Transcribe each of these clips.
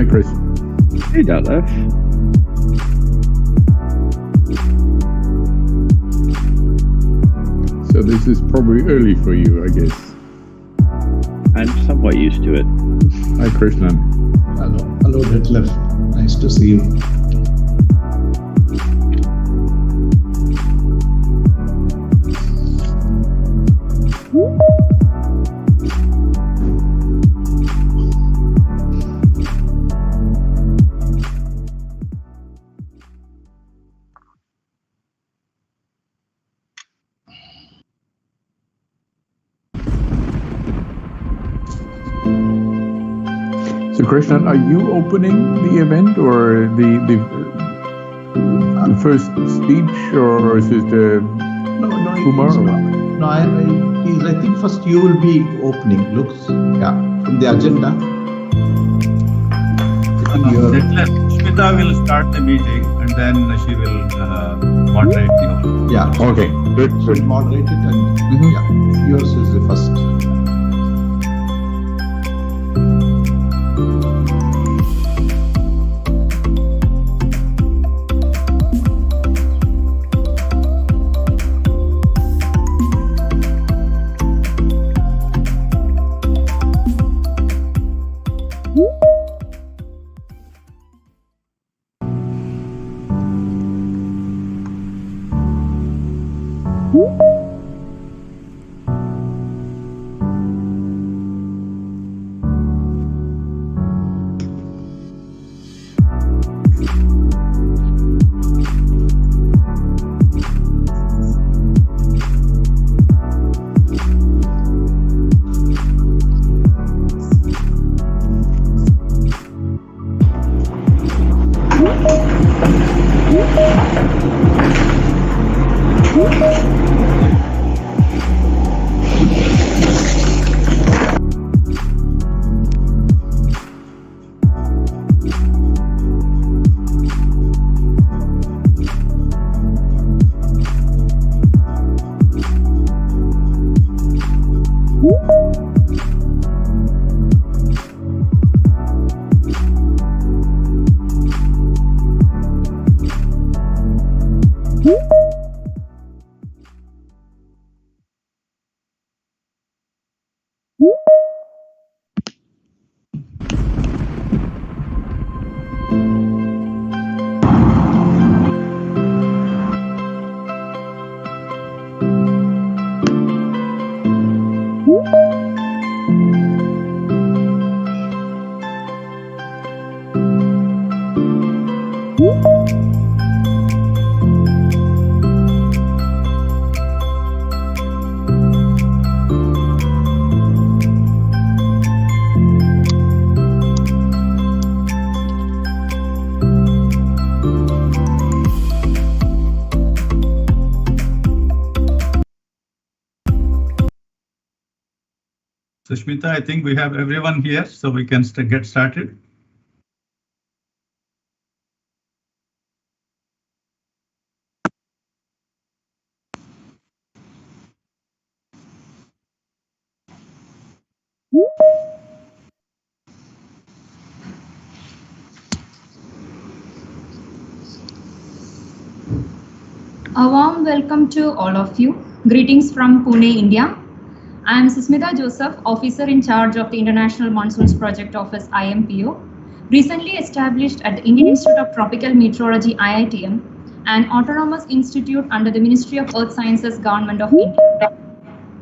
Chris. Hey, Detlef. So this is probably early for you, I guess. I'm somewhat used to it. Hi, Krishnan. Hello, Detlef. Nice to see you. Krishnan, are you opening the event or the first speech, or is it No, Kumar? no, I think first you will be opening. Looks, yeah, from the agenda. Smita will start the meeting and then she will moderate the whole. Yeah. Okay, good. She'll moderate it and yeah, yours is the first. Sushmita, I think we have everyone here, so we can get started. A warm welcome to all of you. Greetings from Pune, India. I am Susmita Joseph, officer in charge of the International Monsoons Project Office IMPO, recently established at the Indian Institute of Tropical Meteorology IITM, an autonomous institute under the Ministry of Earth Sciences, Government of India.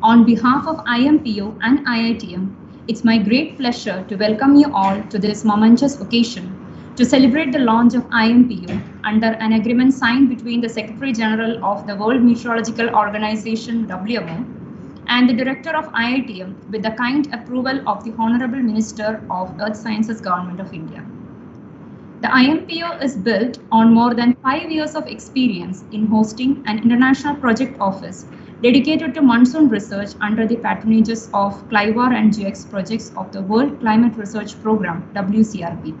On behalf of IMPO and IITM, it's my great pleasure to welcome you all to this momentous occasion to celebrate the launch of IMPO under an agreement signed between the Secretary General of the World Meteorological Organization, WMO, and the Director of IITM with the kind approval of the Honorable Minister of Earth Sciences, Government of India. The IMPO is built on more than 5 years of experience in hosting an international project office dedicated to monsoon research under the patronages of CLIVAR and GX projects of the World Climate Research Program, WCRP.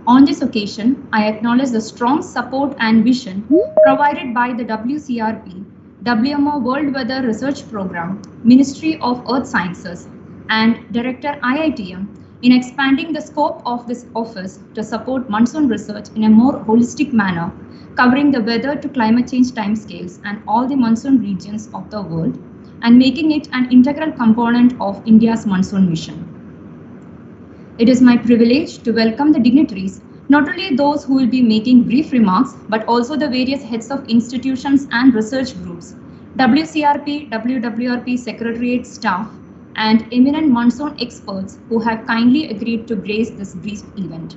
On this occasion, I acknowledge the strong support and vision provided by the WCRP, WMO World Weather Research Program, Ministry of Earth Sciences, and Director IITM in expanding the scope of this office to support monsoon research in a more holistic manner, covering the weather to climate change timescales and all the monsoon regions of the world, and making it an integral component of India's monsoon mission. It is my privilege to welcome the dignitaries, not only those who will be making brief remarks, but also the various heads of institutions and research groups, WCRP, WWRP Secretariat staff, and eminent monsoon experts who have kindly agreed to grace this brief event.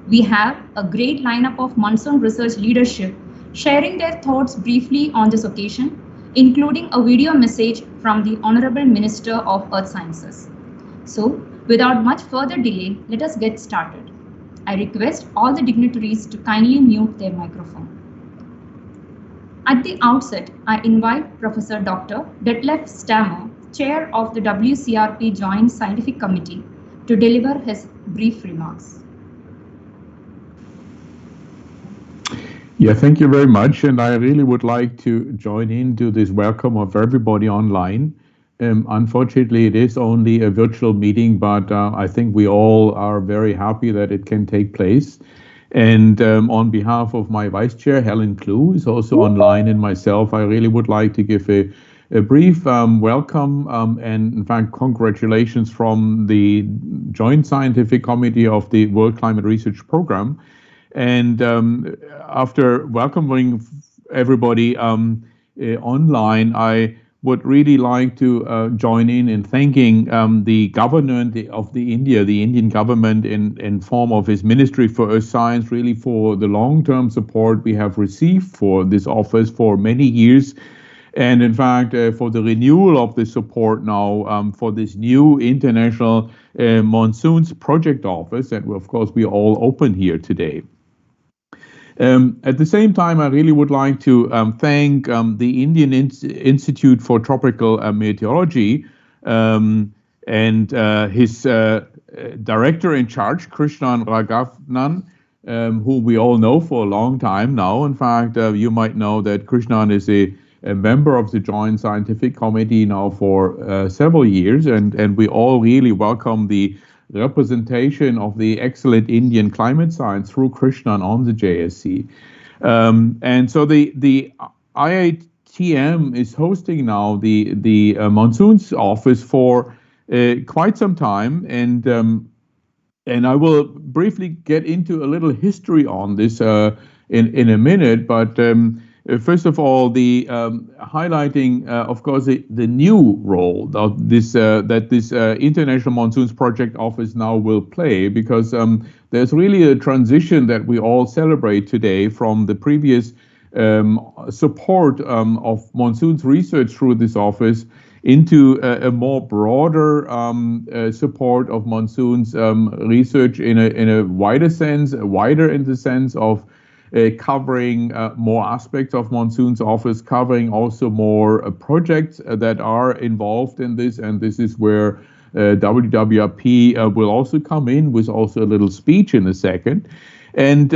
We have a great lineup of monsoon research leadership sharing their thoughts briefly on this occasion, including a video message from the Honorable Minister of Earth Sciences. So, Without much further delay, let us get started. I request all the dignitaries to kindly mute their microphone. At the outset, I invite Professor Dr. Detlef Stammer, Chair of the WCRP Joint Scientific Committee, to deliver his brief remarks. Yeah, thank you very much. And I really would like to join into this welcome of everybody online. Unfortunately, it is only a virtual meeting, but I think we all are very happy that it can take place. And on behalf of my Vice Chair, Helen Klug, who is also online, and myself, I really would like to give a brief welcome and, in fact, congratulations from the Joint Scientific Committee of the World Climate Research Program. And after welcoming everybody online, I would really like to join in thanking the government of the Indian government in form of his Ministry for Earth Science, really for the long-term support we have received for this office for many years. And in fact, for the renewal of the support now for this new international Monsoons project office that, of course, we all open here today. At the same time, I really would like to thank the Indian Institute for Tropical Meteorology and his director in charge, Krishnan Raghavan, who we all know for a long time now. In fact, you might know that Krishnan is a member of the Joint Scientific Committee now for several years, and we all really welcome the representation of the excellent Indian climate science through Krishnan on the JSC. And so the IITM is hosting now the Monsoons office for quite some time, and I will briefly get into a little history on this in a minute, but first of all, the highlighting, of course, the new role of this that this International Monsoons Project Office now will play, because there's really a transition that we all celebrate today from the previous support of monsoons research through this office into a more broader support of monsoons research in a wider sense, wider in the sense of covering more aspects of Monsoons office, covering also more projects that are involved in this, and this is where WWRP will also come in with also a little speech in a second. And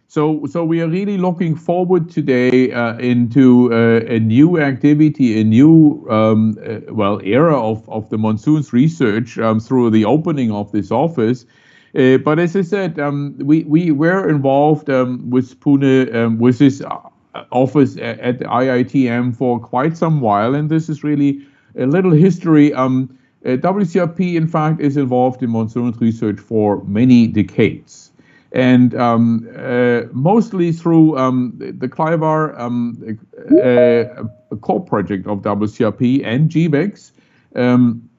so we are really looking forward today into a new activity, a new era of the Monsoons research through the opening of this office. But as I said, we were involved with Pune, with this office at the IITM for quite some while, and this is really a little history. WCRP, in fact, is involved in monsoon research for many decades, and mostly through the CLIVAR, a core project of WCRP and GVEX. And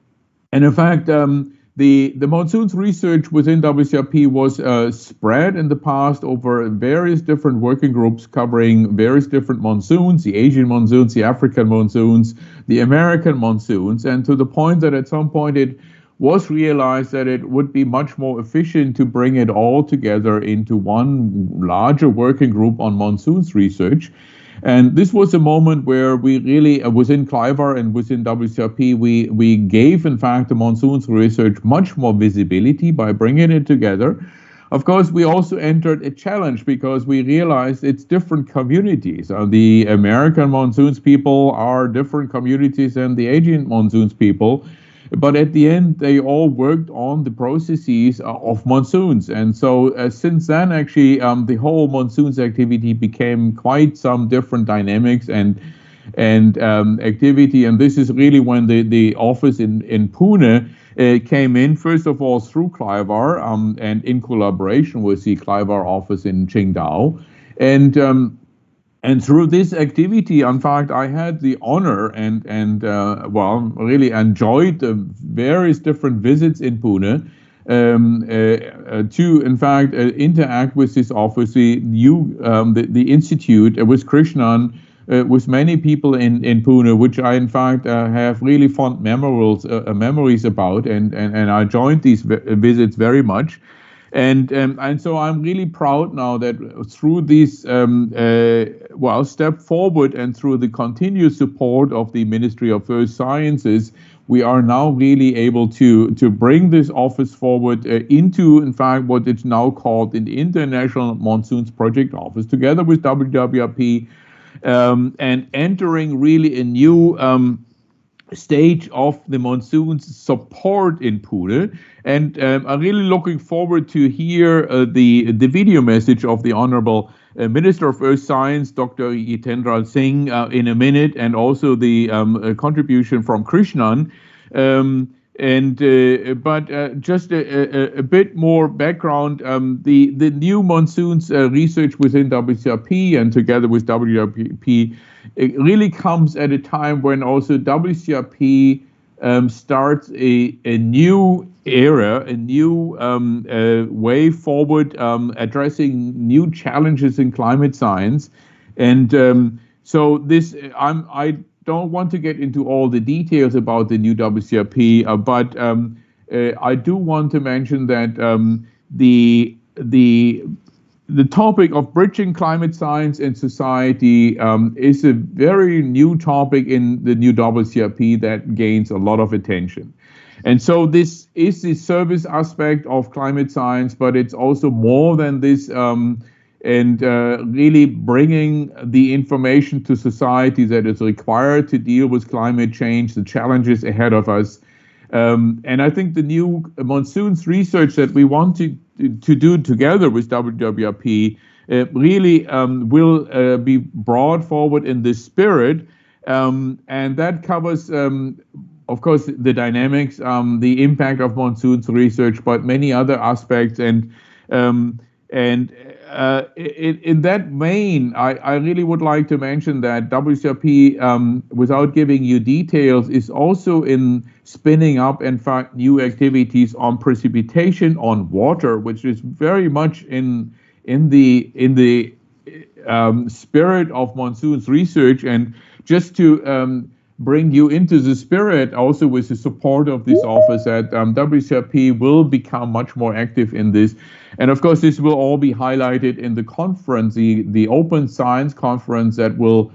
in fact, the monsoons research within WCRP was spread in the past over various different working groups covering various different monsoons, the Asian monsoons, the African monsoons, the American monsoons, and to the point that at some point it was realized that it would be much more efficient to bring it all together into one larger working group on monsoons research. And this was a moment where we really, within CLIVAR and within WCRP, we gave, in fact, the monsoons research much more visibility by bringing it together. Of course, we also entered a challenge because we realized it's different communities. The American monsoons people are different communities than the Asian monsoons people. But at the end, they all worked on the processes of monsoons. And so since then, actually, the whole monsoons activity became quite some different dynamics and activity. And this is really when the office in Pune came in, first of all, through CLIVAR and in collaboration with the CLIVAR office in Qingdao. And through this activity, in fact, I had the honor and really enjoyed the various different visits in Pune to, in fact, interact with this office, the institute with Krishnan with many people in Pune, which I in fact have really fond memories about, and I joined these visits very much. And so I'm really proud now that through this step forward and through the continued support of the Ministry of Earth Sciences, we are now really able to bring this office forward into, in fact, what it's now called the International Monsoons Project Office, together with WWRP, and entering really a new stage of the monsoons support in Pune. And I'm really looking forward to hear the video message of the Honorable Minister of Earth Science, Dr. Jitendra Singh, in a minute, and also the contribution from Krishnan. But just a bit more background, the new monsoons research within WCRP and together with WWRP, it really comes at a time when also WCRP starts a new era, a new way forward, addressing new challenges in climate science. And so this, I don't want to get into all the details about the new WCRP, but I do want to mention that the topic of bridging climate science and society is a very new topic in the new WCRP that gains a lot of attention. And so this is the service aspect of climate science, but it's also more than this, and really bringing the information to society that is required to deal with climate change, the challenges ahead of us. And I think the new monsoons research that we want to do together with WWRP really will be brought forward in this spirit. And that covers, of course, the dynamics, the impact of monsoons research, but many other aspects. And in that vein, I really would like to mention that WCRP, without giving you details, is also in spinning up, in fact, new activities on precipitation on water, which is very much in the spirit of monsoons research. And just to bring you into the spirit, also with the support of this office, that WCRP will become much more active in this. And of course, this will all be highlighted in the conference, the Open Science Conference that will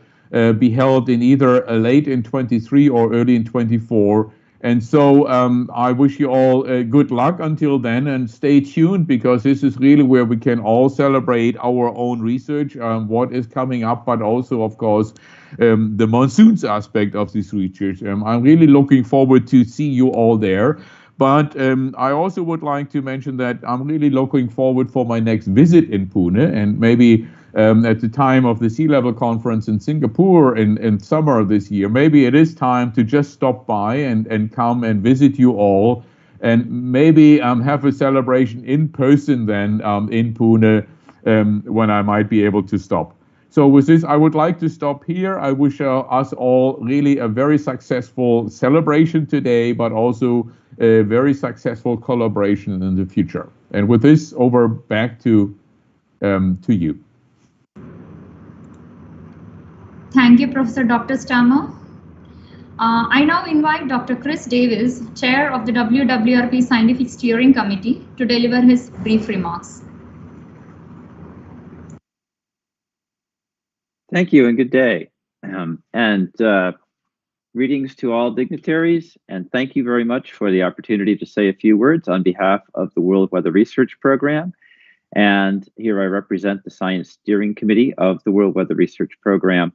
be held in either late in 23 or early in 24. And so I wish you all good luck until then, and stay tuned, because this is really where we can all celebrate our own research, what is coming up, but also, of course, the monsoons aspect of this research. I'm really looking forward to see you all there. But I also would like to mention that I'm really looking forward for my next visit in Pune, and maybe at the time of the Sea Level Conference in Singapore in summer this year, maybe it is time to just stop by and come and visit you all, and maybe have a celebration in person then in Pune when I might be able to stop. So with this, I would like to stop here. I wish us all really a very successful celebration today, but also a very successful collaboration in the future. And with this, over back to you. Thank you, Professor Dr. Stammer. I now invite Dr. Chris Davis, Chair of the WWRP Scientific Steering Committee, to deliver his brief remarks. Thank you and good day. Greetings to all dignitaries, and thank you very much for the opportunity to say a few words on behalf of the World Weather Research Program. And here I represent the Science Steering Committee of the World Weather Research Program.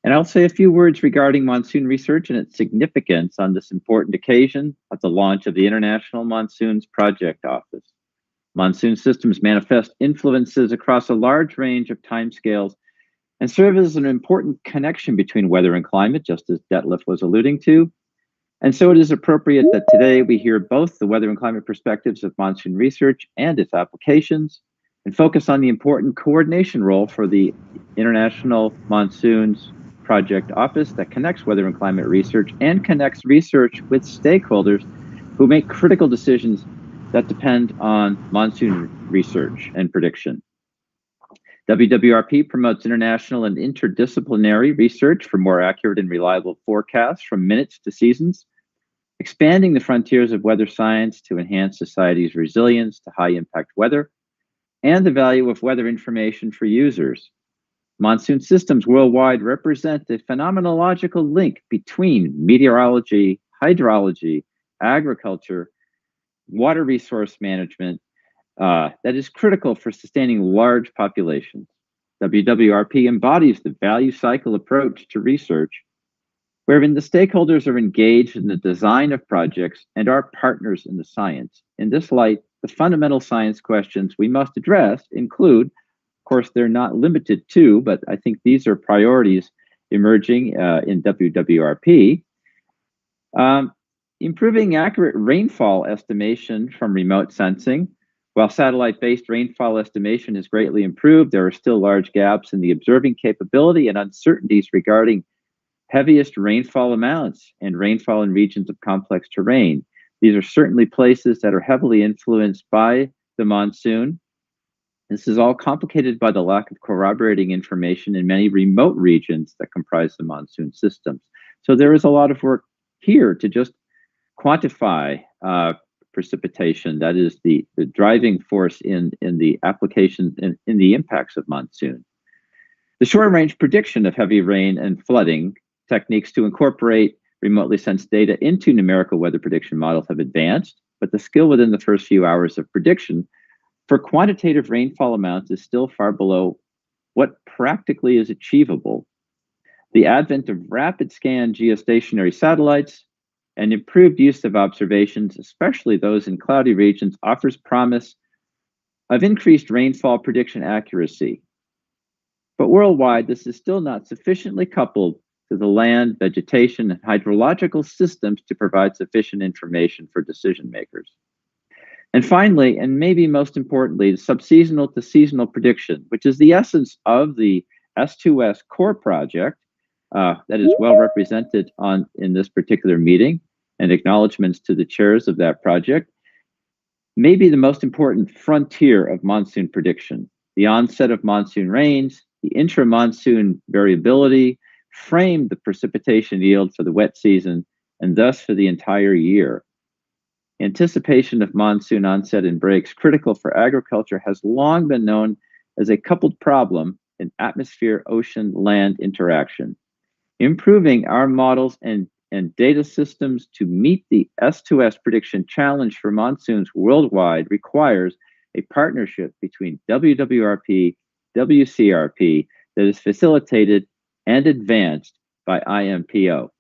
And I'll say a few words regarding monsoon research and its significance on this important occasion of the launch of the International Monsoons Project Office. Monsoon systems manifest influences across a large range of timescales and serve as an important connection between weather and climate, just as Detlef was alluding to. And so it is appropriate that today we hear both the weather and climate perspectives of monsoon research and its applications, and focus on the important coordination role for the International Monsoons Project Office that connects weather and climate research and connects research with stakeholders who make critical decisions that depend on monsoon research and prediction. WWRP promotes international and interdisciplinary research for more accurate and reliable forecasts from minutes to seasons, expanding the frontiers of weather science to enhance society's resilience to high-impact weather, and the value of weather information for users. Monsoon systems worldwide represent a phenomenological link between meteorology, hydrology, agriculture, water resource management that is critical for sustaining large populations. WWRP embodies the value cycle approach to research, wherein the stakeholders are engaged in the design of projects and are partners in the science. In this light, the fundamental science questions we must address include, of course, they're not limited to, but I think these are priorities emerging in WWRP. Improving accurate rainfall estimation from remote sensing. While satellite-based rainfall estimation is greatly improved, there are still large gaps in the observing capability and uncertainties regarding heaviest rainfall amounts and rainfall in regions of complex terrain. These are certainly places that are heavily influenced by the monsoon. This is all complicated by the lack of corroborating information in many remote regions that comprise the monsoon systems. So there is a lot of work here to just quantify precipitation. That is the driving force in the application, in the impacts of monsoon. The short-range prediction of heavy rain and flooding techniques to incorporate remotely sensed data into numerical weather prediction models have advanced, but the skill within the first few hours of prediction for quantitative rainfall amounts is still far below what practically is achievable. The advent of rapid scan geostationary satellites and improved use of observations, especially those in cloudy regions, offers promise of increased rainfall prediction accuracy. But worldwide, this is still not sufficiently coupled to the land, vegetation, and hydrological systems to provide sufficient information for decision makers. And finally, and maybe most importantly, the subseasonal to seasonal prediction, which is the essence of the S2S core project that is well represented in this particular meeting, and acknowledgements to the chairs of that project, may be the most important frontier of monsoon prediction. The onset of monsoon rains, the intra-monsoon variability, frame the precipitation yield for the wet season and thus for the entire year. Anticipation of monsoon onset and breaks critical for agriculture has long been known as a coupled problem in atmosphere-ocean-land interaction. Improving our models and data systems to meet the S2S prediction challenge for monsoons worldwide requires a partnership between WWRP, WCRP that is facilitated and advanced by IMPO.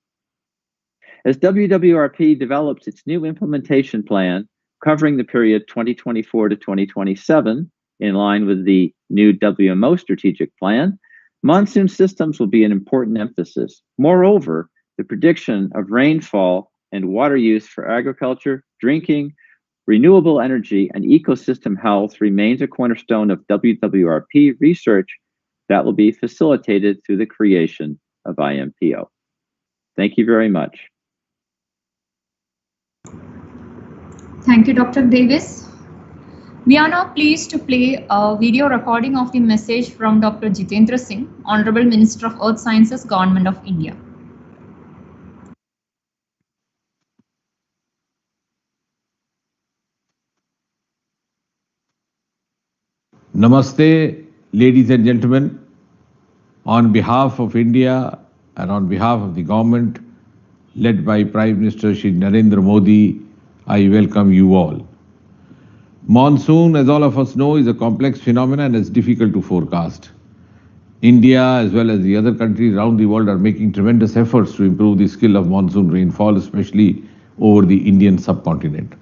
As WWRP develops its new implementation plan covering the period 2024 to 2027, in line with the new WMO strategic plan, monsoon systems will be an important emphasis. Moreover, the prediction of rainfall and water use for agriculture, drinking, renewable energy, and ecosystem health remains a cornerstone of WWRP research that will be facilitated through the creation of IMPO. Thank you very much. Thank you, Dr. Davis. We are now pleased to play a video recording of the message from Dr. Jitendra Singh, Honorable Minister of Earth Sciences, Government of India. Namaste, ladies and gentlemen. On behalf of India and on behalf of the government led by Prime Minister Shri Narendra Modi, I welcome you all. Monsoon, as all of us know, is a complex phenomenon and is difficult to forecast. India, as well as the other countries around the world, are making tremendous efforts to improve the skill of monsoon rainfall, especially over the Indian subcontinent.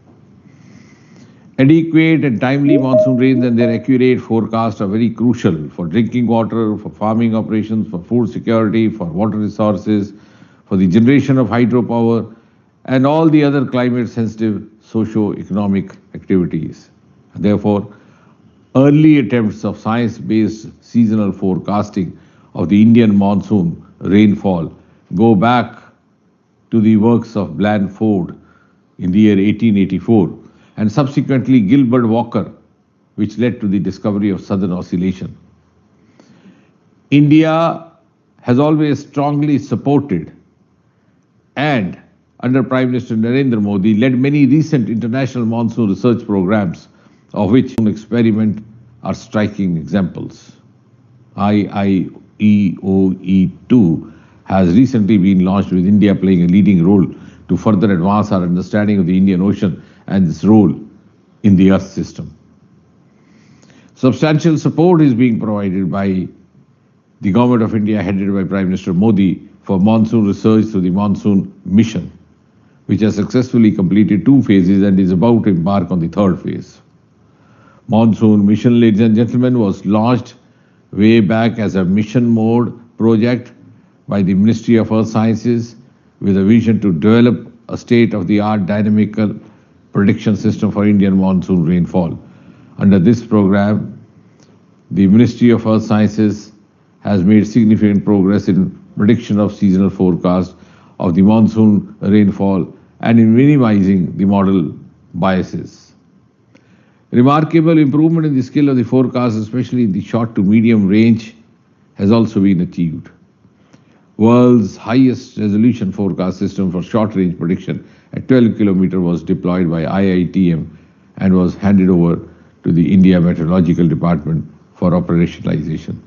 Adequate and timely monsoon rains and their accurate forecast are very crucial for drinking water, for farming operations, for food security, for water resources, for the generation of hydropower, and all the other climate-sensitive socio-economic activities. Therefore, early attempts of science-based seasonal forecasting of the Indian monsoon rainfall go back to the works of Blandford in the year 1884, and subsequently Gilbert Walker, which led to the discovery of southern oscillation. India has always strongly supported and under Prime Minister Narendra Modi led many recent international monsoon research programs, of which experiment are striking examples. IIEOE2 has recently been launched, with India playing a leading role to further advance our understanding of the Indian Ocean and its role in the Earth system. Substantial support is being provided by the Government of India, headed by Prime Minister Modi, for monsoon research through the Monsoon mission, which has successfully completed 2 phases and is about to embark on the 3rd phase. Monsoon mission, ladies and gentlemen, was launched way back as a mission mode project by the Ministry of Earth Sciences, with a vision to develop a state-of-the-art dynamical prediction system for Indian monsoon rainfall. Under this program, the Ministry of Earth Sciences has made significant progress in prediction of seasonal forecast of the monsoon rainfall and in minimizing the model biases. Remarkable improvement in the skill of the forecast, especially in the short to medium range, has also been achieved. World's highest resolution forecast system for short range prediction at 12 km was deployed by IITM and was handed over to the India Meteorological Department for operationalization.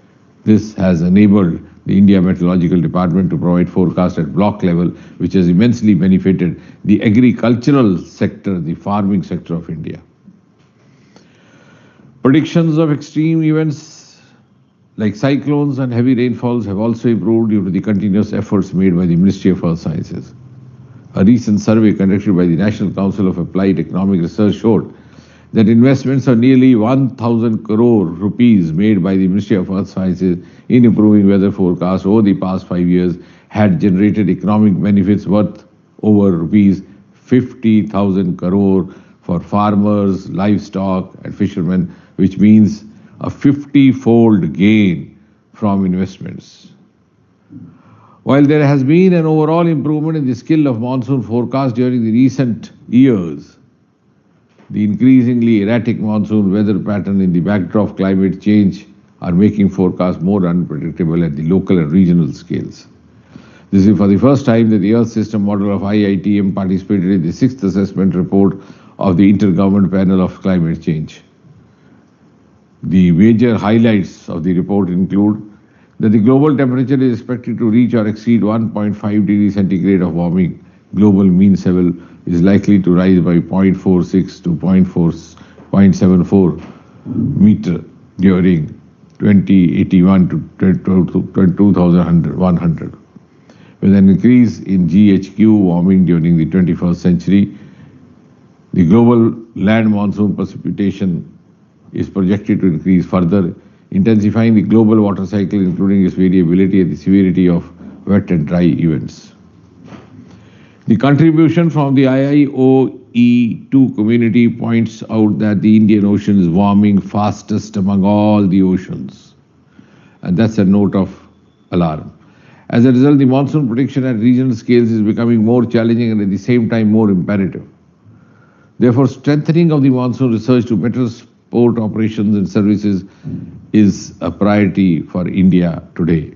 This has enabled the India Meteorological Department to provide forecast at block level, which has immensely benefited the agricultural sector, the farming sector of India. Predictions of extreme events like cyclones and heavy rainfalls have also improved due to the continuous efforts made by the Ministry of Earth Sciences. A recent survey conducted by the National Council of Applied Economic Research showed that investments of nearly 1,000 crore rupees made by the Ministry of Earth Sciences in improving weather forecasts over the past 5 years had generated economic benefits worth over rupees 50,000 crore for farmers, livestock and fishermen, which means a 50-fold gain from investments. While there has been an overall improvement in the skill of monsoon forecast during the recent years, the increasingly erratic monsoon weather pattern in the backdrop of climate change are making forecasts more unpredictable at the local and regional scales. This is for the first time that the Earth System Model of IITM participated in the 6th assessment report of the Intergovernmental Panel of Climate Change. The major highlights of the report include that the global temperature is expected to reach or exceed 1.5 degrees centigrade of warming. Global mean sea level is likely to rise by 0.46 to 0.74 meter during 2081 to 2100, with an increase in GHQ warming during the 21st century. The global land monsoon precipitation is projected to increase further, intensifying the global water cycle, including its variability and the severity of wet and dry events. The contribution from the IIOE2 community points out that the Indian Ocean is warming fastest among all the oceans, and that's a note of alarm. As a result, the monsoon prediction at regional scales is becoming more challenging and at the same time more imperative. Therefore, strengthening of the monsoon research to better support operations and services is a priority for India today.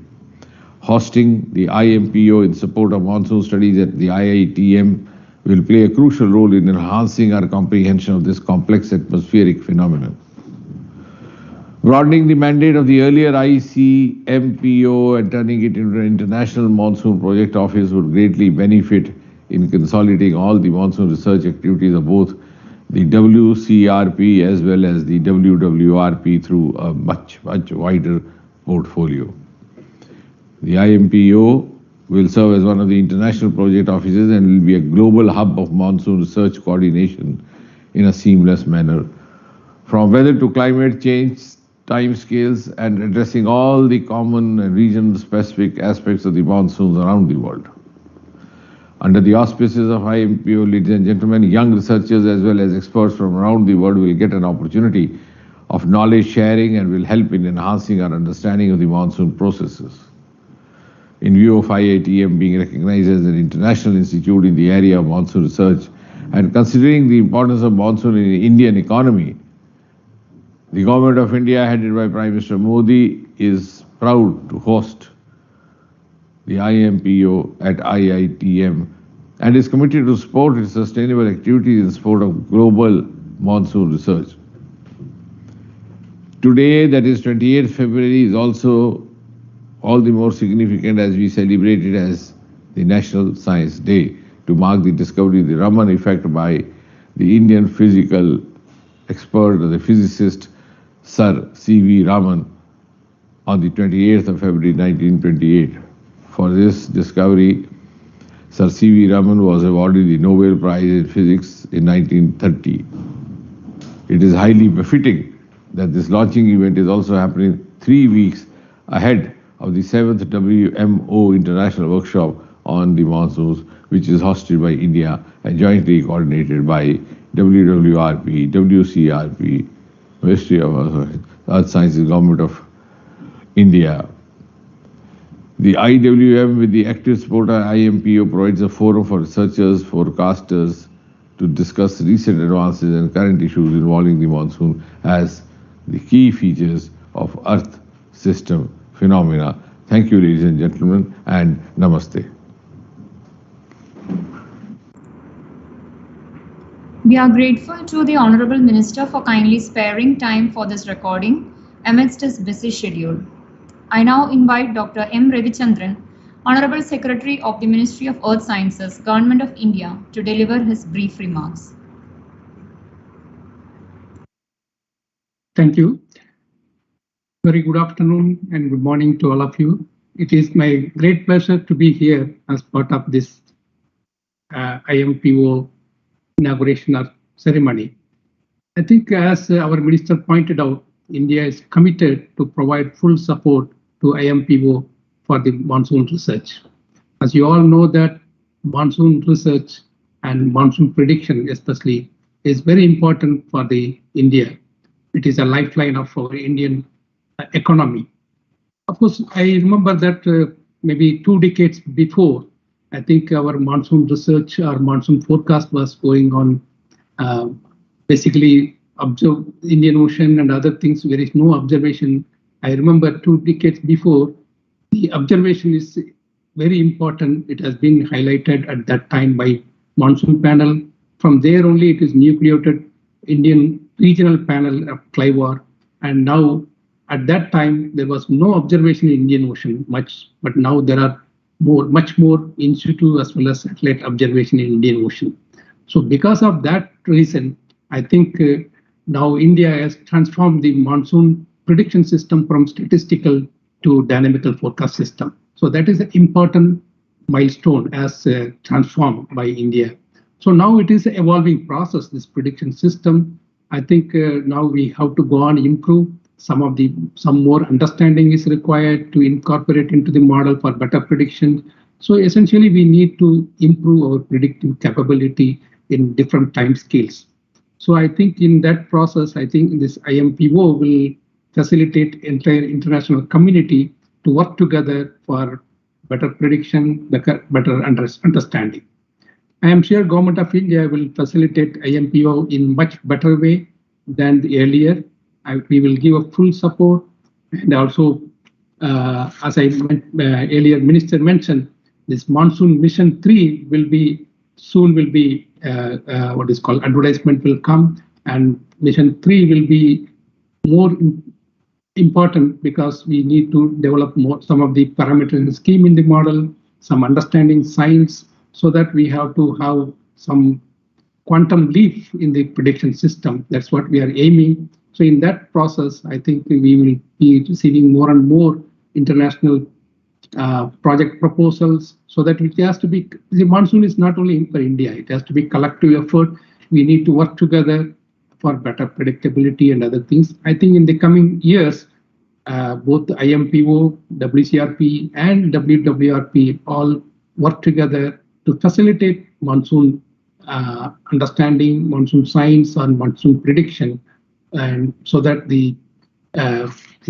Hosting the IMPO in support of monsoon studies at the IITM will play a crucial role in enhancing our comprehension of this complex atmospheric phenomenon. Broadening the mandate of the earlier ICMPO and turning it into an international monsoon project office would greatly benefit in consolidating all the monsoon research activities of both the WCRP as well as the WWRP through a much wider portfolio. The IMPO will serve as one of the international project offices and will be a global hub of monsoon research coordination in a seamless manner, from weather to climate change timescales and addressing all the common and region-specific aspects of the monsoons around the world. Under the auspices of IMPO, ladies and gentlemen, young researchers as well as experts from around the world will get an opportunity of knowledge sharing and will help in enhancing our understanding of the monsoon processes. In view of IITM being recognized as an international institute in the area of monsoon research and considering the importance of monsoon in the Indian economy, the Government of India, headed by Prime Minister Modi, is proud to host the IMPO at IITM and is committed to support its sustainable activities in support of global monsoon research. Today, that is 28th February, is also all the more significant as we celebrate it as the National Science Day to mark the discovery of the Raman effect by the Indian physical expert, the physicist Sir C.V. Raman on the 28th of February 1928. For this discovery, Sir C.V. Raman was awarded the Nobel Prize in Physics in 1930. It is highly befitting that this launching event is also happening 3 weeks ahead of the 7th WMO International Workshop on the monsoons, which is hosted by India and jointly coordinated by WWRP, WCRP, Ministry of Earth Sciences, Government of India. The IWM, with the active support of IMPO, provides a forum for researchers, forecasters to discuss recent advances and current issues involving the monsoon as the key features of Earth system phenomena. Thank you, ladies and gentlemen, and namaste. We are grateful to the Honorable Minister for kindly sparing time for this recording amidst his busy schedule. I now invite Dr. M. Ravichandran, Honorable Secretary of the Ministry of Earth Sciences, Government of India, to deliver his brief remarks. Thank you. Very good afternoon and good morning to all of you. It is my great pleasure to be here as part of this IMPO inauguration ceremony. I think, as our minister pointed out, India is committed to provide full support to IMPO for the monsoon research. As you all know, that monsoon research and monsoon prediction especially is very important for the India. It is a lifeline of our Indian economy. Of course, I remember that maybe 2 decades before, I think our monsoon research or monsoon forecast was going on, basically observe Indian Ocean and other things. There is no observation. I remember 2 decades before, the observation is very important. It has been highlighted at that time by monsoon panel. From there only it is nucleated Indian regional panel of CLIVOR, and now at that time there was no observation in Indian Ocean much, but now there are much more in situ as well as satellite observation in Indian Ocean. So because of that reason, I think now India has transformed the monsoon prediction system from statistical to dynamical forecast system. So that is an important milestone as transformed by India. So now it is an evolving process, this prediction system. I think now we have to go on improve. Some more understanding is required to incorporate into the model for better prediction. So essentially we need to improve our predictive capability in different time scales. So I think in that process, I think this IMPO will facilitate entire international community to work together for better prediction, better understanding. I am sure Government of India will facilitate IMPO in much better way than the earlier. We will give a full support, and also, as I earlier Minister mentioned, this Monsoon Mission 3 will be what is called advertisement will come, and Mission 3 will be more important because we need to develop some of the parameters in the scheme in the model, some understanding science, so that we have to have some quantum leap in the prediction system. That's what we are aiming. So in that process, I think we will be receiving more and more international project proposals, so that it has to be, the monsoon is not only for India, it has to be collective effort. We need to work together for better predictability and other things. I think in the coming years, both the IMPO, WCRP and WWRP all work together to facilitate monsoon understanding, monsoon science and monsoon prediction, and so that the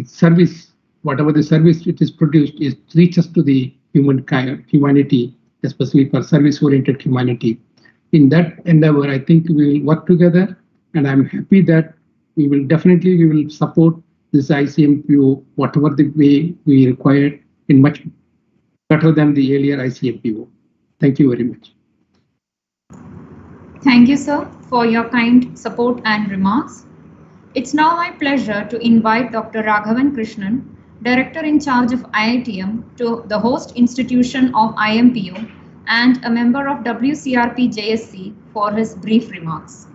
service, whatever the service it is produced, reaches to the humanity, especially for service-oriented humanity. In that endeavor, I think we will work together, and I'm happy that we will support this ICMPO, whatever the way we require, in much better than the earlier ICMPO. Thank you very much. Thank you, sir, for your kind support and remarks. It's now my pleasure to invite Dr. Raghavan Krishnan, Director in charge of IITM, to the host institution of IMPO and a member of WCRP JSC for his brief remarks.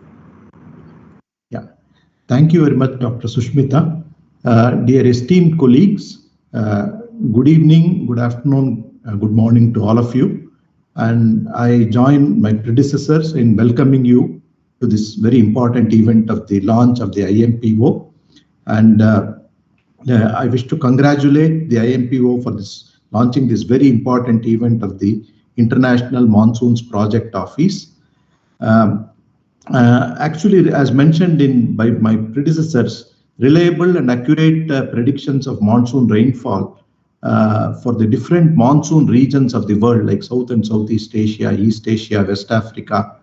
Yeah, thank you very much, Dr. Sushmita. Dear esteemed colleagues, good evening, good afternoon, good morning to all of you. And I join my predecessors in welcoming you to this very important event of the launch of the IMPO. And I wish to congratulate the IMPO for this launching this very important event of the International Monsoons Project Office. Actually, as mentioned by my predecessors, reliable and accurate predictions of monsoon rainfall for the different monsoon regions of the world, like South and Southeast Asia, East Asia, West Africa,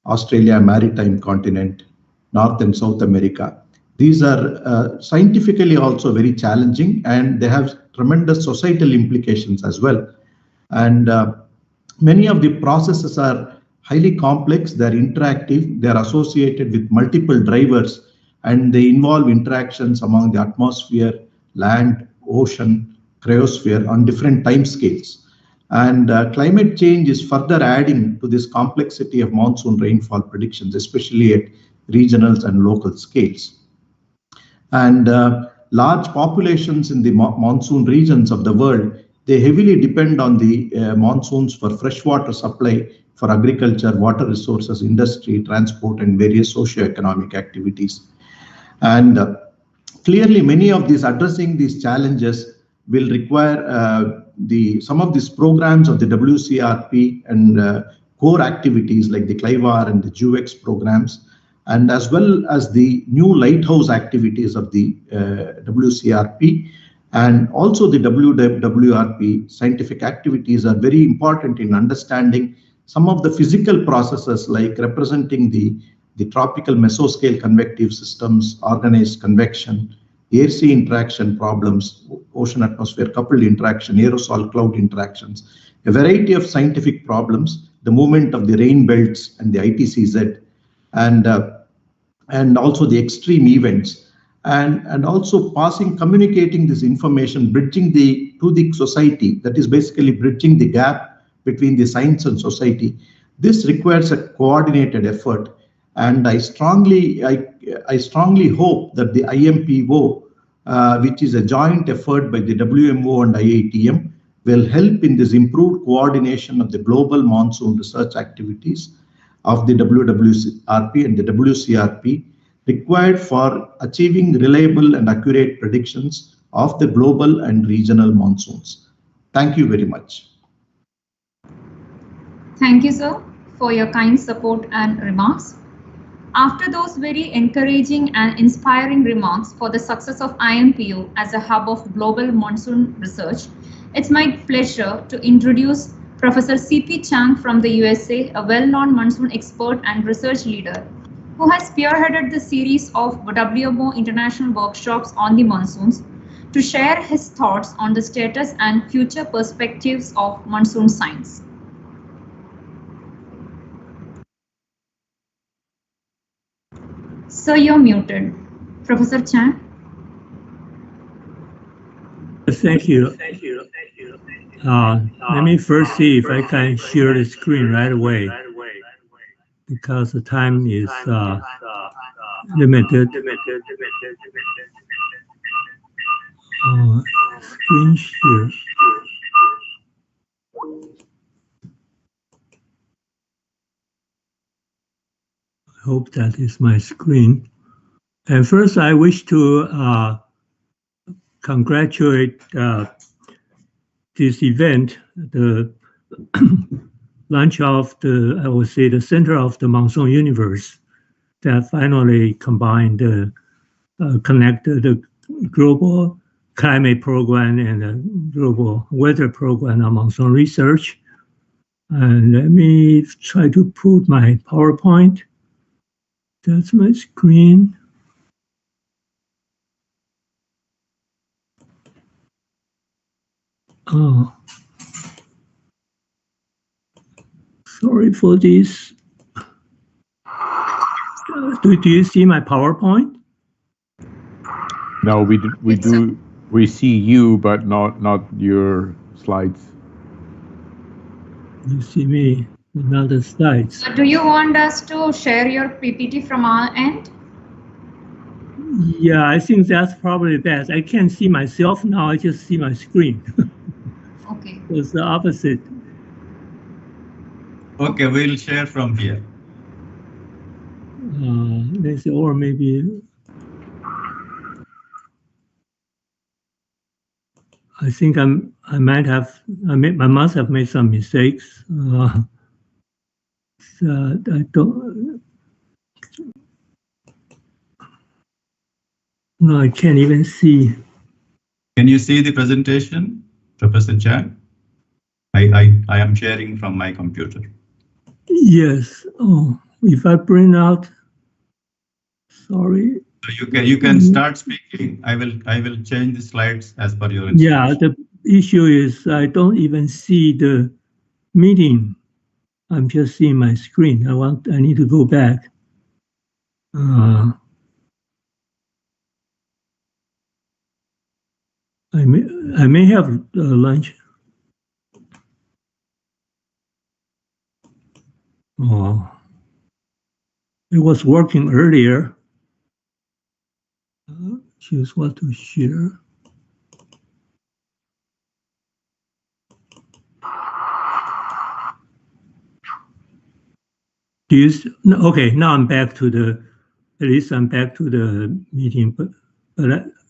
Australia, Maritime Continent, North and South America. These are scientifically also very challenging, and they have tremendous societal implications as well. And many of the processes are highly complex, they're interactive, they're associated with multiple drivers, and they involve interactions among the atmosphere, land, ocean, cryosphere on different time scales. And climate change is further adding to this complexity of monsoon rainfall predictions, especially at regional and local scales. And large populations in the monsoon regions of the world, they heavily depend on the monsoons for freshwater supply for agriculture, water resources, industry, transport, and various socio-economic activities. And clearly, many of these addressing these challenges will require some of these programs of the WCRP and core activities like the CLIVAR and the JUX programs, and as well as the new lighthouse activities of the WCRP, and also the WWRP scientific activities are very important in understanding some of the physical processes like representing the tropical mesoscale convective systems, organized convection, air-sea interaction problems, ocean-atmosphere coupled interaction, aerosol cloud interactions, a variety of scientific problems, the movement of the rain belts and the ITCZ, and also the extreme events, and also communicating this information, bridging to the society, that is basically bridging the gap between the science and society. This requires a coordinated effort, and I strongly hope that the IMPO, which is a joint effort by the WMO and IITM, will help in this improved coordination of the global monsoon research activities of the WWRP and the WCRP required for achieving reliable and accurate predictions of the global and regional monsoons. Thank you very much. Thank you, sir, for your kind support and remarks. After those very encouraging and inspiring remarks for the success of IMPO as a hub of global monsoon research, it's my pleasure to introduce Professor C.P. Chang from the USA, a well-known monsoon expert and research leader, who has spearheaded the series of WMO international workshops on the monsoons, to share his thoughts on the status and future perspectives of monsoon science. So you're muted. Professor Chang. Thank you. Let me first see if I can share the screen right away, because the time is limited. Screen share. I hope that is my screen. And first, I wish to congratulate this event, the launch of I would say, the center of the monsoon universe, that finally combined, connected the global climate program and the global weather program on monsoon research. And let me try to put my PowerPoint. That's my screen. Oh, sorry for this. Do you see my PowerPoint? No, we see you, but not your slides. You see me, not the slides. So do you want us to share your PPT from our end? Yeah, I think that's probably best. I can't see myself now, I just see my screen. Okay. It's the opposite. Okay, we'll share from here. Let's see, or maybe I think I must have made some mistakes. So I don't. No, I can't even see. Can you see the presentation, Professor Chan? I am sharing from my computer. Yes. Oh, if I bring out. Sorry. So you can start speaking. I will change the slides as per your instruction. Yeah, the issue is I don't even see the meeting. I'm just seeing my screen. I need to go back. I may have lunch. Oh, it was working earlier. Choose what to share. Okay, now I'm back to the. At least I'm back to the meeting. But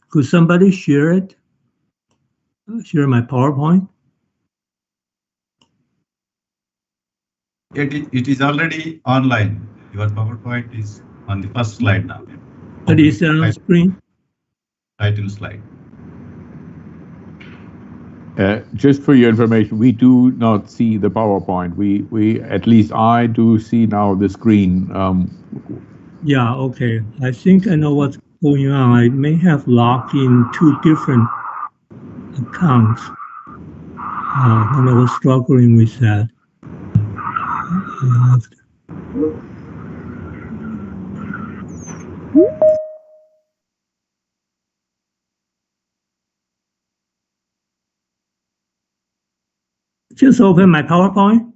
could somebody share it? Share my PowerPoint. It is already online. Your PowerPoint is on the first slide now. But is it on screen? Title slide. Just for your information, we do not see the PowerPoint. We at least I do see now the screen. Yeah, okay. I think I know what's going on. I may have logged in 2 different accounts when I was struggling with that. Just open my PowerPoint.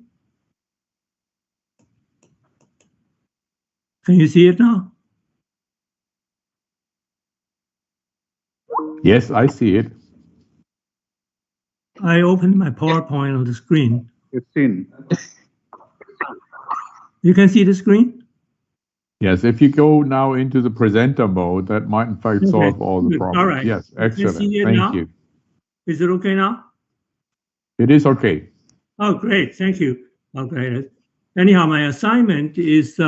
Can you see it now? Yes, I see it. I opened my PowerPoint on the screen. It's seen. You can see the screen? Yes, if you go now into the presenter mode, that might in fact solve all the problems. All right. Yes, excellent. Thank you. Is it okay now? It is okay. Oh, great. Thank you. Okay. Anyhow, my assignment is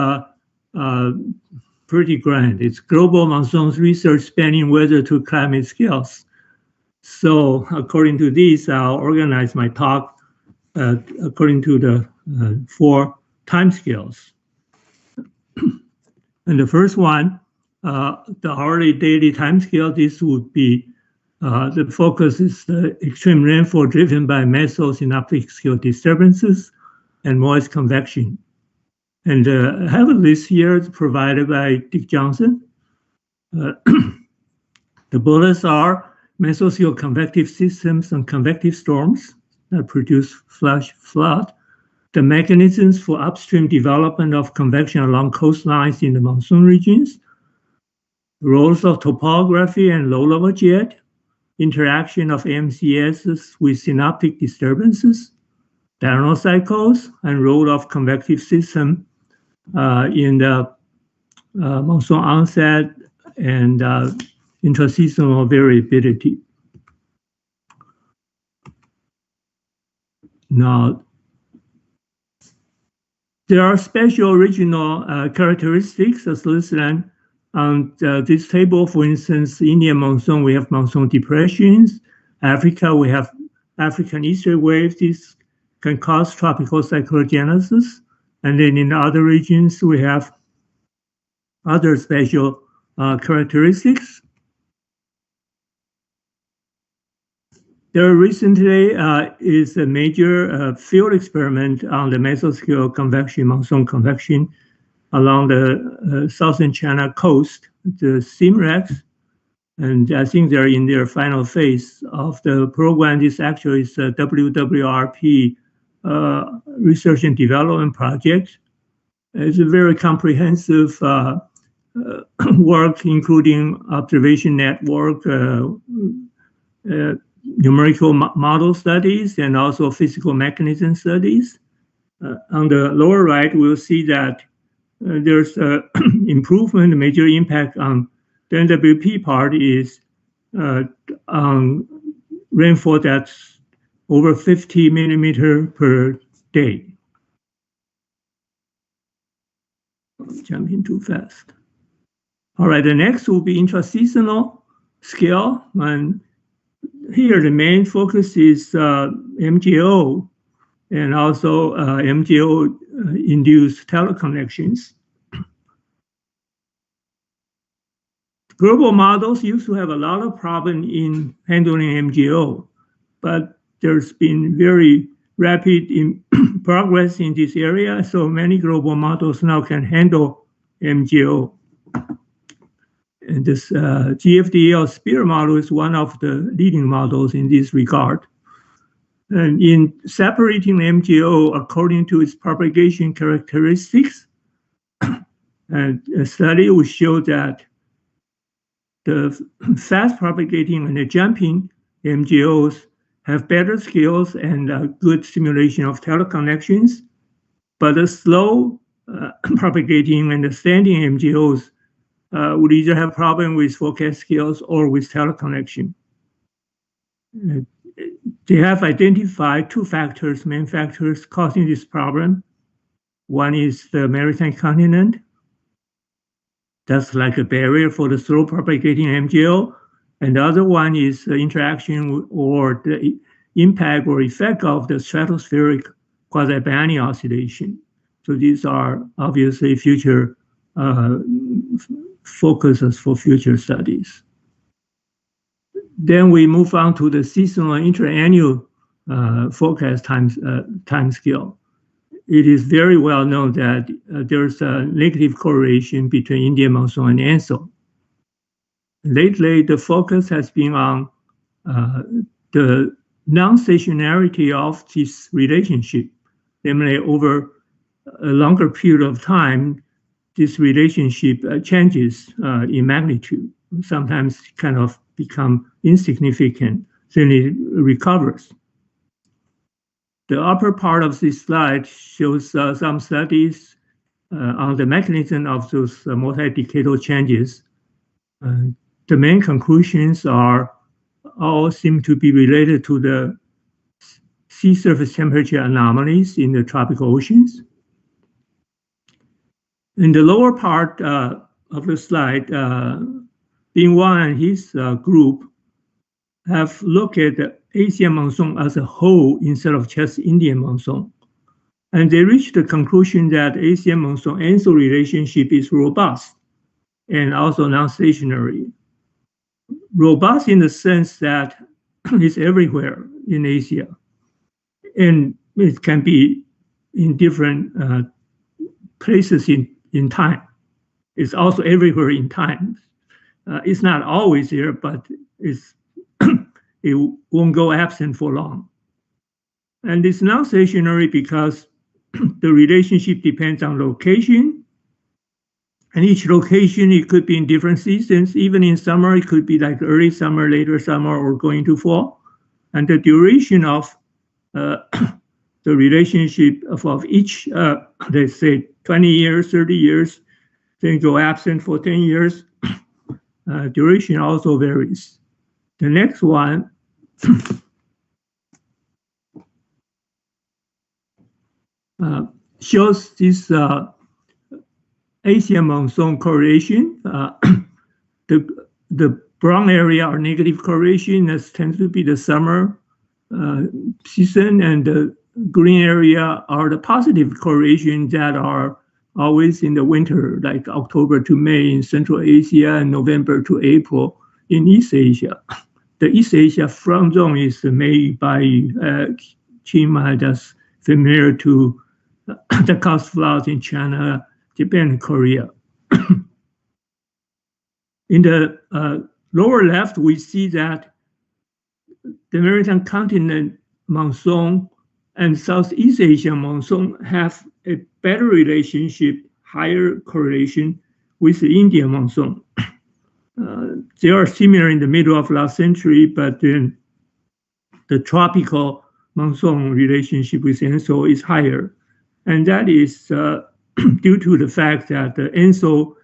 pretty grand. It's global monsoons research spanning weather to climate scales. So according to this, I'll organize my talk according to the 4 time scales. And the first one, the hourly daily time scale, this would be, the focus is the extreme rainfall driven by mesosynaptic scale disturbances and moist convection. And I have a list here provided by Dick Johnson. The bullets are mesoscale convective systems and convective storms that produce flash flood, the mechanisms for upstream development of convection along coastlines in the monsoon regions, roles of topography and low-level jet, interaction of MCSs with synaptic disturbances, diurnal cycles, and role of convective system in the monsoon onset and intraseasonal variability. Now, there are special regional characteristics as listed on this table. For instance, Indian monsoon, we have monsoon depressions. Africa, we have African easterly waves. This can cause tropical cyclogenesis. And then in other regions, we have other special characteristics. There recently is a major field experiment on the mesoscale convection, monsoon convection along the southern China coast, the SIMREX. And I think they're in their final phase of the program. This actually is a WWRP research and development project. It's a very comprehensive work, including observation network, numerical model studies, and also physical mechanism studies. On the lower right, we'll see that there's improvement, major impact on the NWP part is on rainfall that's over 50 millimeter per day. Jumping too fast. All right, the next will be intraseasonal scale. And here the main focus is MGO and also MGO-induced teleconnections. Global models used to have a lot of problem in handling MGO, but there's been very rapid progress in this area, so many global models now can handle MGO. And this GFDL SPEAR model is one of the leading models in this regard. And in separating MGO according to its propagation characteristics, and a study will show that the fast propagating and the jumping MGOs have better skills and good simulation of teleconnections, but the slow propagating and the standing MGOs would either have problem with forecast skills or with teleconnection. They have identified two factors, main factors causing this problem. One is the maritime continent. That's like a barrier for the slow propagating MGO. And the other one is the interaction or the impact or effect of the stratospheric quasi-biennial oscillation. So these are obviously future focuses for future studies. Then we move on to the seasonal interannual forecast time scale. It is very well known that there's a negative correlation between Indian monsoon and ENSO. Lately, the focus has been on the non-stationarity of this relationship. Namely, over a longer period of time, this relationship changes in magnitude, sometimes kind of become insignificant, then it recovers. The upper part of this slide shows some studies on the mechanism of those multi-decadal changes. The main conclusions are all seem to be related to the sea surface temperature anomalies in the tropical oceans. In the lower part of the slide, Bing Wang and his group have looked at the Asian monsoon as a whole instead of just Indian monsoon. And they reached the conclusion that Asian monsoon-ENSO relationship is robust and also non-stationary. Robust in the sense that it's everywhere in Asia. And it can be in different places in time. It's also everywhere in time. It's not always there, but it's it won't go absent for long. And it's non-stationary because the relationship depends on location. And each location, it could be in different seasons. Even in summer, it could be like early summer, later summer, or going to fall. And the duration of the relationship of each, let's say 20 years, 30 years, then go absent for 10 years. Duration also varies. The next one shows this Asian monsoon correlation. The brown area are negative correlation. That tends to be the summer season, and the green area are the positive correlations that are always in the winter, like October to May in Central Asia and November to April in East Asia. the East Asia front zone is made by Kim, that's familiar to the coast floods in China, Japan, and Korea. In the lower left, we see that the American continent monsoon and Southeast Asia monsoon have a better relationship, higher correlation with the Indian monsoon. They are similar in the middle of last century, but then the tropical monsoon relationship with ENSO is higher. And that is due to the fact that the ENSO,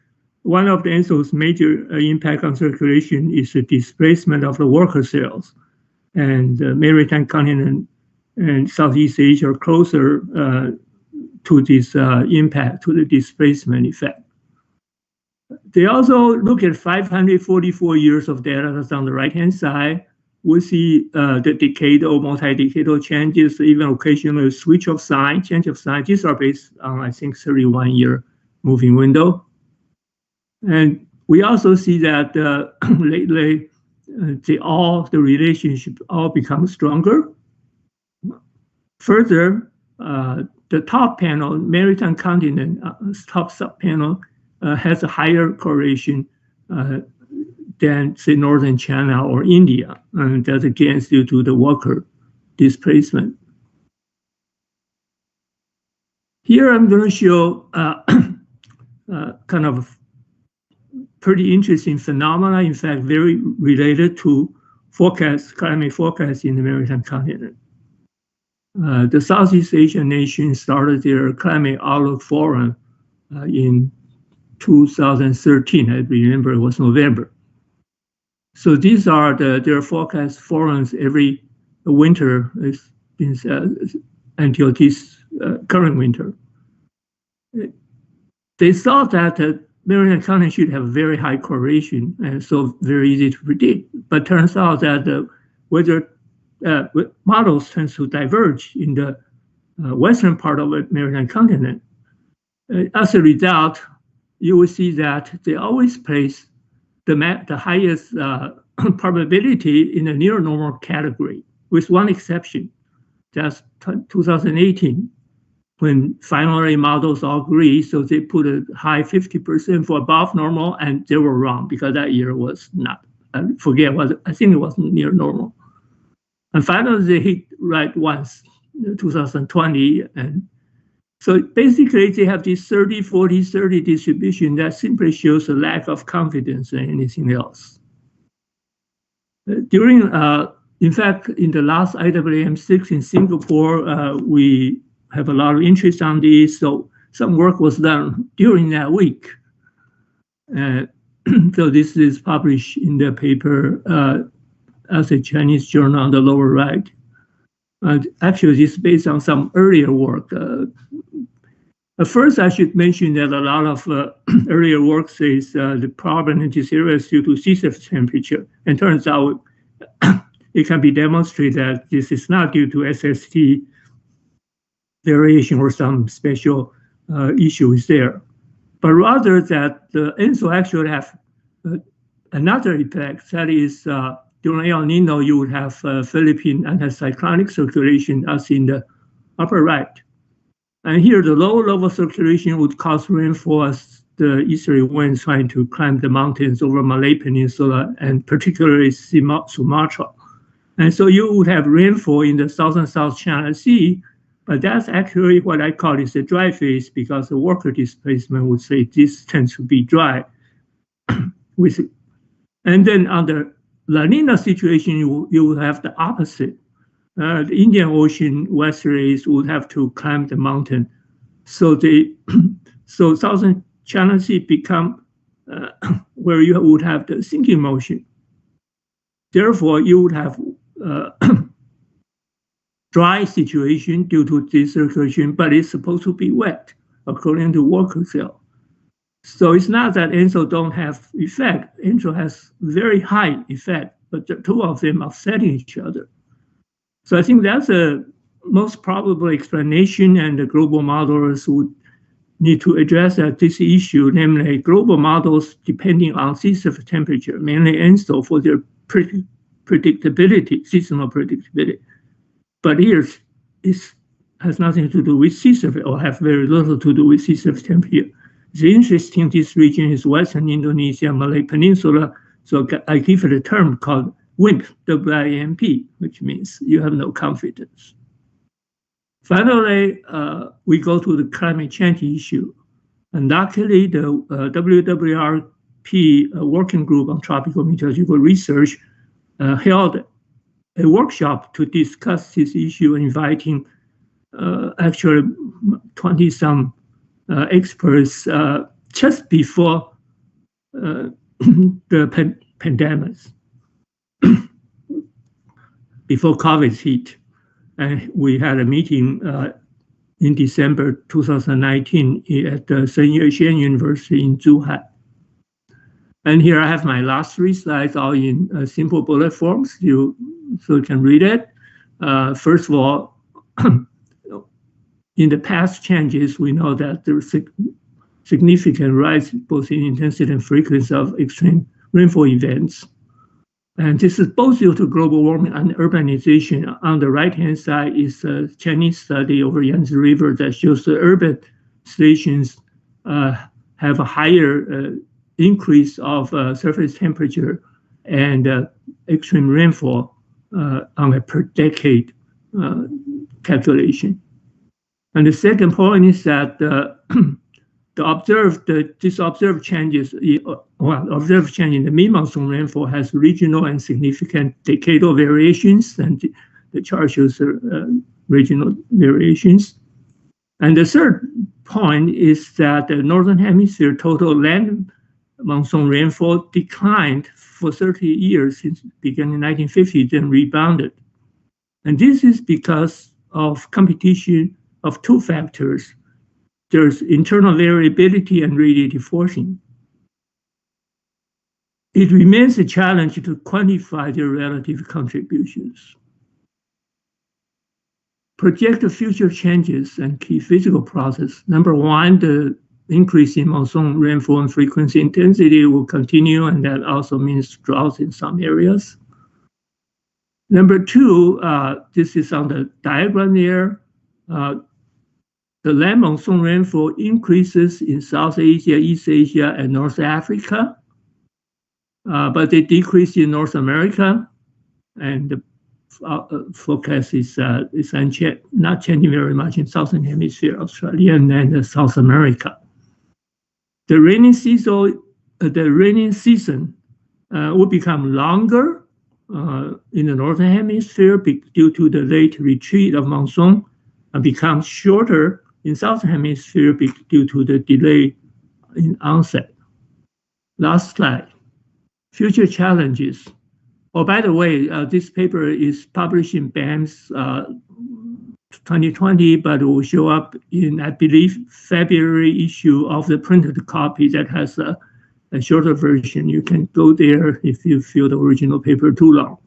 one of the ENSO's major impact on circulation is the displacement of the worker cells. And the maritime continent and Southeast Asia are closer to this impact, to the displacement effect. They also look at 544 years of data that's on the right-hand side. We see the decadal, multi-decadal changes, even occasional switch of sign, change of sign. These are based on, I think, 31-year moving window. And we also see that lately, the relationship all becomes stronger. Further, the top panel, maritime continent, top sub-panel, has a higher correlation than, say, northern China or India. And that again is due to the worker displacement. Here I'm going to show kind of pretty interesting phenomena, in fact, very related to climate forecast in the maritime continent. The Southeast Asian nations started their climate outlook forum in 2013. I remember it was November. So these are their forecast forums every winter until this current winter. They thought that the maritime continent should have a very high correlation, and so very easy to predict. But turns out that the weather models tend to diverge in the western part of the maritime continent. As a result, you will see that they always place the highest probability in the near normal category, with one exception. That's 2018, when finally models all agree, so they put a high 50% for above normal, and they were wrong because that year was not, I forget what, I think it was near normal. And finally they hit right once, 2020, and so basically they have this 30, 40, 30 distribution that simply shows a lack of confidence in anything else. During, in fact, in the last IWM6 in Singapore, we have a lot of interest on this, so some work was done during that week. So this is published in the paper as a Chinese journal on the lower right. Actually, this is based on some earlier work. First, I should mention that a lot of earlier work says the problem in this area is due to sea surface temperature. And turns out it can be demonstrated that this is not due to SST variation or some special issues there, but rather that the ENSO actually have another effect. That is, during El Nino, you would have Philippine anticyclonic circulation as in the upper right. And here, the lower level circulation would cause rainfall as the easterly winds trying to climb the mountains over Malay Peninsula and particularly Sumatra. And so you would have rainfall in the south and South China Sea, but that's actually what I call is the dry phase, because the worker displacement would say this tends to be dry. And then on the La Nina situation, you will have the opposite. The Indian Ocean westerlies would have to climb the mountain. So so southern China Sea become where you would have the sinking motion. Therefore, you would have dry situation due to this circulation, but it's supposed to be wet, according to worker cell. So it's not that ENSO don't have effect. ENSO has very high effect, but the two of them offsetting each other. So I think that's a most probable explanation, and the global modelers would need to address this issue, namely global models depending on sea surface temperature, mainly ENSO, for their predictability, seasonal predictability. But here, it has nothing to do with sea surface, or have very little to do with sea surface temperature. It's interesting, this region is Western Indonesia, Malay Peninsula, so I give it a term called WIMP, W-I-M-P, which means you have no confidence. Finally, we go to the climate change issue. And luckily, the WWRP working group on tropical meteorological research held a workshop to discuss this issue, inviting actually 20-some experts just before the pandemic, before COVID hit. And we had a meeting in December 2019 at the Inauguration University in Zhuhai. And here I have my last 3 slides, all in simple bullet forms, so you can read it. First of all, in the past changes, we know that there's significant rise both in intensity and frequency of extreme rainfall events. And this is both due to global warming and urbanization. On the right-hand side is a Chinese study over Yangtze River that shows the urban stations have a higher increase of surface temperature and extreme rainfall on a per decade calculation. And the second point is that this observed changes, observed change in the mid-monsoon rainfall has regional and significant decadal variations, and the chart shows regional variations. And the third point is that the Northern Hemisphere total land monsoon rainfall declined for 30 years since beginning in 1950, then rebounded. And this is because of competition of 2 factors. There's internal variability and radiative forcing. It remains a challenge to quantify their relative contributions. Project the future changes and key physical process. Number 1, the increase in monsoon rainfall and frequency intensity will continue, and that also means droughts in some areas. Number 2, this is on the diagram there. The land monsoon rainfall increases in South Asia, East Asia, and North Africa, but they decrease in North America, and the forecast is not changing very much in Southern Hemisphere, Australia, and South America. The rainy season will become longer in the Northern Hemisphere due to the late retreat of monsoon, and become shorter in Southern Hemisphere due to the delay in onset. Last slide. Future challenges. Oh, by the way, this paper is published in BAMS 2020, but it will show up in, I believe, February issue of the printed copy that has a shorter version. You can go there if you feel the original paper too long.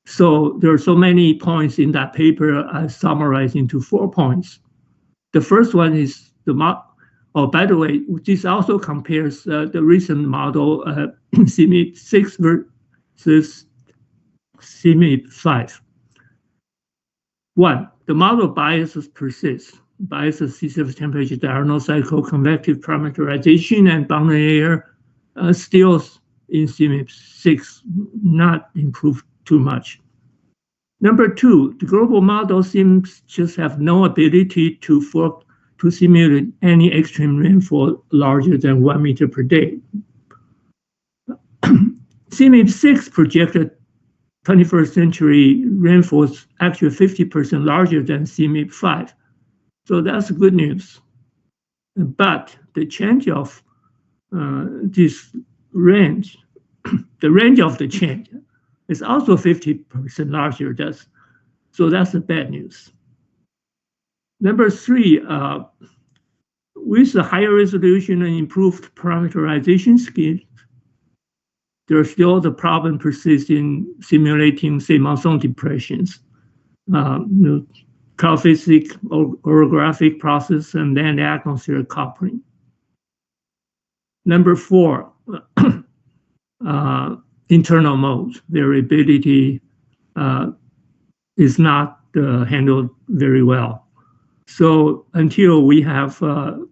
So there are so many points in that paper. I summarize into 4 points. The first one is the oh, by the way, this also compares the recent model CMIP 6 versus CMIP 5. 1, the model biases persist. Biases sea surface temperature, diurnal cycle, convective parameterization, and boundary layer still in CMIP 6 not improved too much. Number 2, the global model seems just have no ability to simulate any extreme rainfall larger than 1 meter per day. CMIP 6 projected 21st century rainfalls actually 50% larger than CMIP 5. So that's good news. But the change of this range, the range of the change is also 50% larger. So that's the bad news. Number 3, with the higher resolution and improved parameterization schemes, there's still the problem persists in simulating, say, monsoon depressions, cloud physics, orographic process, and then the atmospheric coupling. Number 4, internal mode variability is not handled very well. So until we have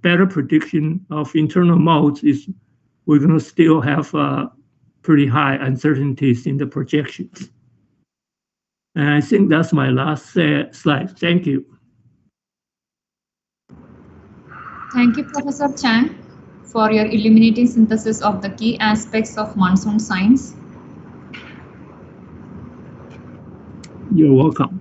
better prediction of internal modes, we're going to still have pretty high uncertainties in the projections. And I think that's my last slide. Thank you. Thank you, Professor Chan, for your illuminating synthesis of the key aspects of monsoon science. You're welcome.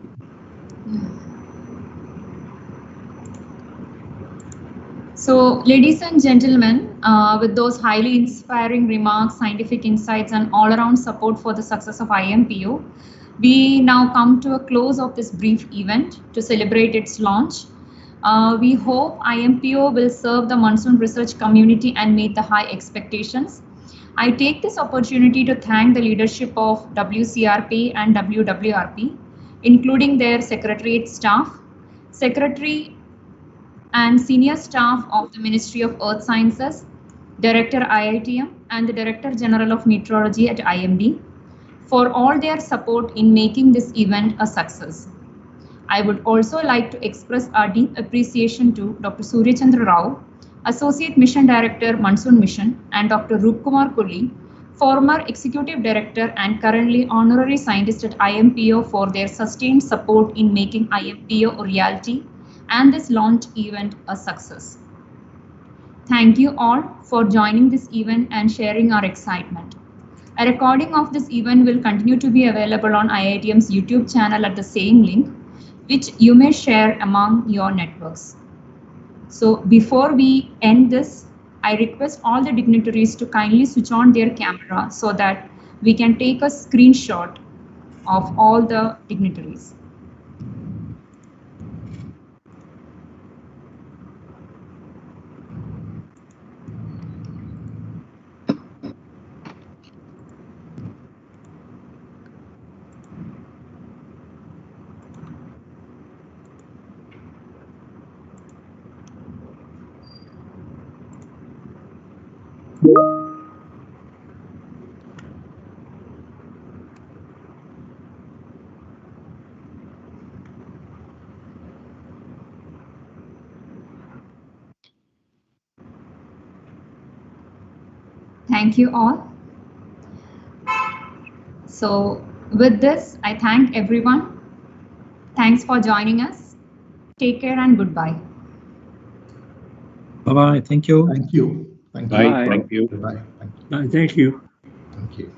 So, ladies and gentlemen, with those highly inspiring remarks, scientific insights, and all-around support for the success of IMPO, we now come to a close of this brief event to celebrate its launch. We hope IMPO will serve the monsoon research community and meet the high expectations. I take this opportunity to thank the leadership of WCRP and WWRP, including their secretariat staff, secretary and senior staff of the Ministry of Earth Sciences, Director IITM, and the Director General of Meteorology at IMD for all their support in making this event a success. I would also like to express our deep appreciation to Dr. Surya Chandra Rao, Associate Mission Director, Monsoon Mission, and Dr. Roopkumar Kulli, former Executive Director and currently Honorary Scientist at IMPO, for their sustained support in making IMPO a reality and this launch event a success. Thank you all for joining this event and sharing our excitement. A recording of this event will continue to be available on IITM's YouTube channel at the same link, which you may share among your networks. So before we end this, I request all the dignitaries to kindly switch on their camera so that we can take a screenshot of all the dignitaries. Thank you all. So with this, I thank everyone. Thanks for joining us. Take care and goodbye. Bye-bye. Thank you. Thank you. Thank you. Bye. Thank you. Bye. Thank you. Thank you.